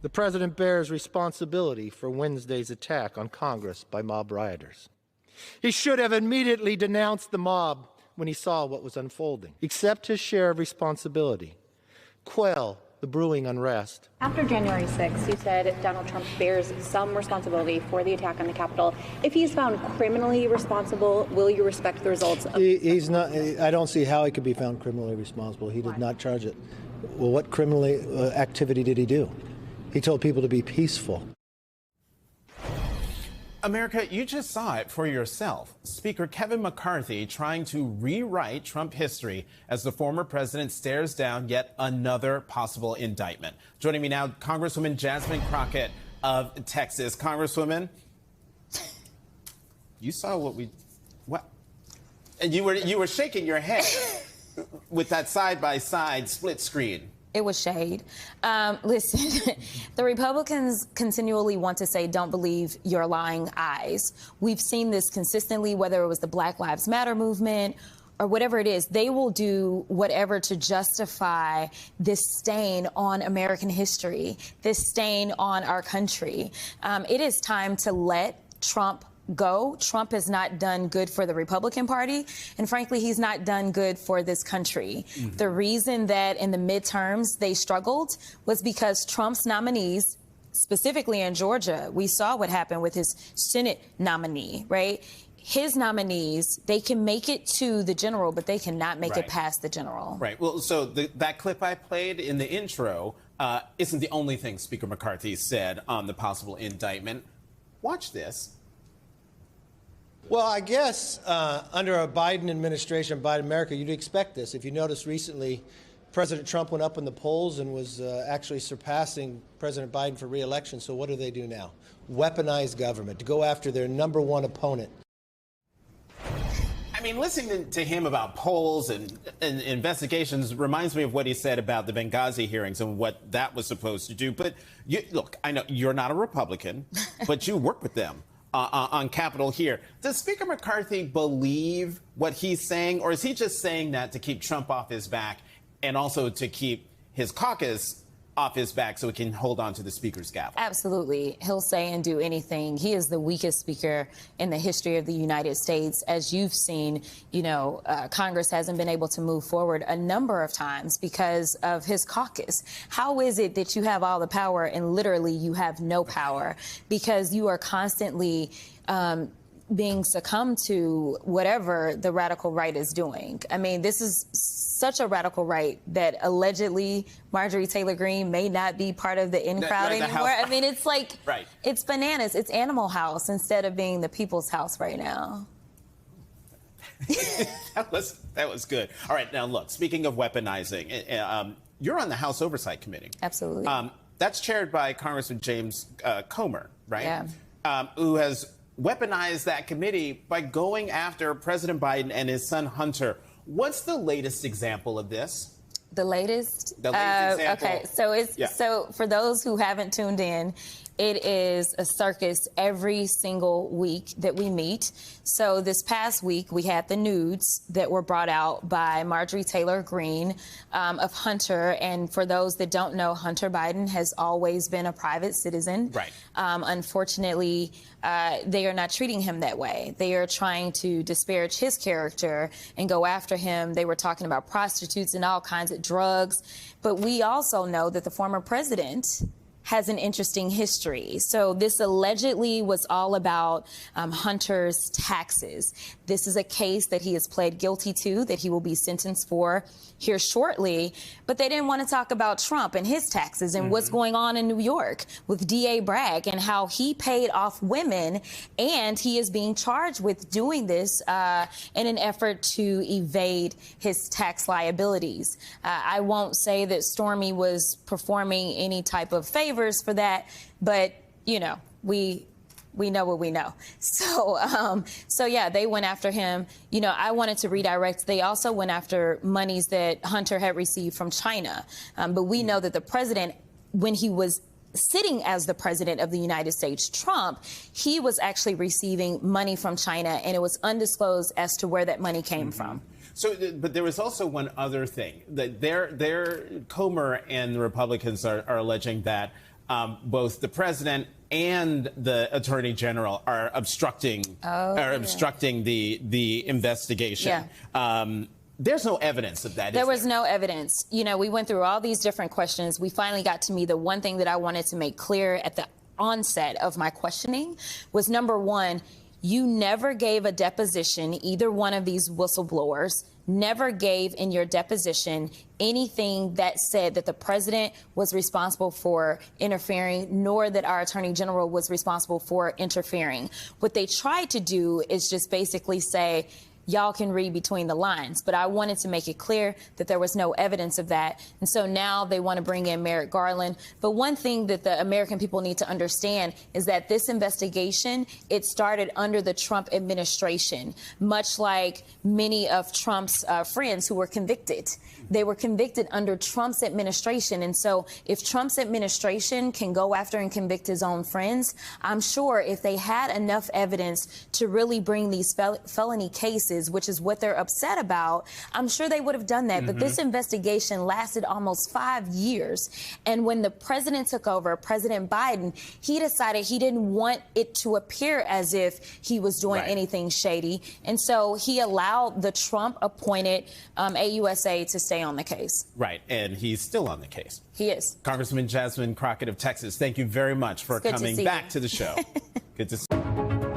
The president bears responsibility for Wednesday's attack on Congress by mob rioters. He should have immediately denounced the mob when he saw what was unfolding. Accept his share of responsibility. Quell the brewing unrest. After January 6th, you said Donald Trump bears some responsibility for the attack on the Capitol. If he's found criminally responsible, will you respect the results? He's not. I don't see how he could be found criminally responsible. He did not charge it. Well, what criminal activity did he do? He told people to be peaceful. America, you just saw it for yourself. Speaker Kevin McCarthy trying to rewrite Trump history as the former president stares down yet another possible indictment. Joining me now, Congresswoman Jasmine Crockett of Texas. Congresswoman, you saw what? And you were shaking your head with that side-by-side split screen. It was shade. Listen, the Republicans continually want to say, don't believe your lying eyes. We've seen this consistently, whether it was the Black Lives Matter movement or whatever it is. They will do whatever to justify this stain on American history, this stain on our country. It is time to let Trump go. Trump has not done good for the Republican Party, and frankly, he's not done good for this country. Mm-hmm. The reason that in the midterms they struggled was because Trump's nominees, specifically in Georgia, we saw what happened with his Senate nominee, right? His nominees, they can make it to the general, but they cannot make it past the general. Right. Well, so that clip I played in the intro isn't the only thing Speaker McCarthy said on the possible indictment. Watch this. Well, I guess under a Biden administration, Biden America, you'd expect this. If you notice recently, President Trump went up in the polls and was actually surpassing President Biden for re-election. So what do they do now? Weaponize government to go after their number one opponent. I mean, listening to him about polls and investigations reminds me of what he said about the Benghazi hearings and what that was supposed to do. But look, I know you're not a Republican, but you work with them on Capitol here. Does Speaker McCarthy believe what he's saying, or is he just saying that to keep Trump off his back and also to keep his caucus off his back so he can hold on to the speaker's gavel? Absolutely. He'll say and do anything. He is the weakest speaker in the history of the United States. As you've seen, Congress hasn't been able to move forward a number of times because of his caucus. How is it that you have all the power and literally you have no power because you are constantly being succumbed to whatever the radical right is doing? I mean, this is such a radical right that allegedly Marjorie Taylor Greene may not be part of the in crowd anymore. I mean, it's like, it's bananas. It's Animal House instead of being the People's House right now. That was good. All right, now look, speaking of weaponizing, you're on the House Oversight Committee. Absolutely. That's chaired by Congressman James Comer, right? Yeah. Who has weaponized that committee by going after President Biden and his son Hunter. What's the latest example of this? The latest? The latest example. Okay, so so for those who haven't tuned in, it is a circus every single week that we meet. So this past week, we had the nudes that were brought out by Marjorie Taylor Greene of Hunter. And for those that don't know, Hunter Biden has always been a private citizen. Right. Unfortunately, they are not treating him that way. They are trying to disparage his character and go after him. They were talking about prostitutes and all kinds of drugs. But we also know that the former president has an interesting history. So this allegedly was all about Hunter's taxes. This is a case that he has pled guilty to, that he will be sentenced for here shortly. But they didn't want to talk about Trump and his taxes and what's going on in New York with D.A. Bragg and how he paid off women. And he is being charged with doing this in an effort to evade his tax liabilities. I won't say that Stormy was performing any type of favors for that, but, we know what we know. So yeah, they went after him. I wanted to redirect. They also went after monies that Hunter had received from China. But we know that the president, when he was sitting as the president of the United States, Trump, he was actually receiving money from China, and it was undisclosed as to where that money came from. So, but there was also one other thing that their Comer and the Republicans are alleging that both the president and the attorney general are obstructing the investigation. Yeah. There's no evidence of that. There was no evidence. You know, we went through all these different questions. We finally got to me. The one thing that I wanted to make clear at the onset of my questioning was, number one, you never gave a deposition, either one of these whistleblowers never gave in your deposition anything that said that the president was responsible for interfering, nor that our attorney general was responsible for interfering. What they tried to do is just basically say, y'all can read between the lines. But I wanted to make it clear that there was no evidence of that. And so now they want to bring in Merrick Garland. But one thing that the American people need to understand is that this investigation, it started under the Trump administration, much like many of Trump's friends who were convicted. They were convicted under Trump's administration. And so if Trump's administration can go after and convict his own friends, I'm sure if they had enough evidence to really bring these felony cases, which is what they're upset about, I'm sure they would have done that. But this investigation lasted almost 5 years. And when the president took over, President Biden, he decided he didn't want it to appear as if he was doing anything shady. And so he allowed the Trump-appointed AUSA to stay on the case. Right. And he's still on the case. He is. Congresswoman Jasmine Crockett of Texas, thank you very much for coming back to the show. Good to see you.